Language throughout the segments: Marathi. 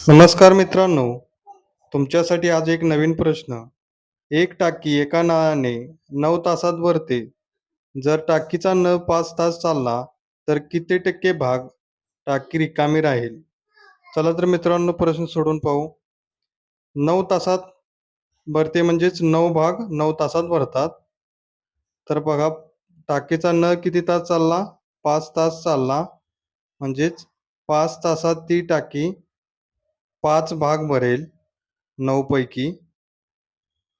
नमस्कार मित्रांनो, तुमच्यासाठी आज एक नवीन प्रश्न. एक टाकी एका नळाने 9 तासात भरते. जर टाकीचा नळ 5 तास चालला, तर किती टक्के भाग टाकी रिकामी राहील? चला तर मित्रांनो प्रश्न सोडवून पाहू. 9 तासात भरते म्हणजेच 9 भाग 9 तासात भरतात. तर बघा टाकीचा नळ किती तास चालला? 5 तास चालला. म्हणजेच 5 तासात ती टाकी 5 भाग भरेल 9 पैकी.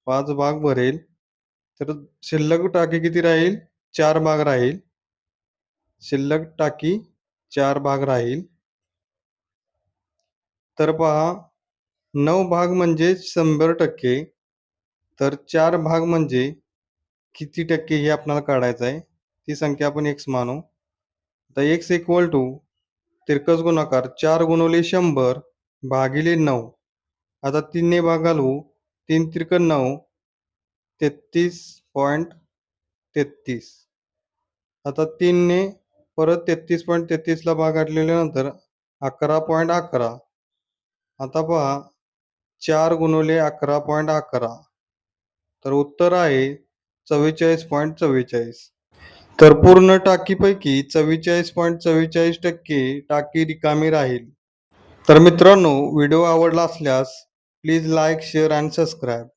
5 भाग भरेल, तर शिल्लक टाकी किती राहील? 4 भाग राहील. शिल्लक टाकी 4 भाग राहील. तर पहा 9 भाग म्हणजे 100%. तर 4 भाग म्हणजे किती टक्के हे आपल्याला काढायचं आहे. ती संख्या आपण x मानू. आता x इक्वल टू तिरकस गुणाकार 4 गुणिले 100 भागिले 9. आता 3 ने भाग घालवू. 3 त्रिक 9, 33.33. आता 3 ने परत 33.33 ला भाग घातल्यानंतर 11.11. आता पहा 4 गुणिले 11.11. तर उत्तर आहे 44.44. तर पूर्ण टाकीपैकी 44.44% टाकी रिकामी राहील. तर मित्रांनो, व्हिडिओ आवडला असल्यास प्लीज लाईक, शेअर आणि सबस्क्राईब.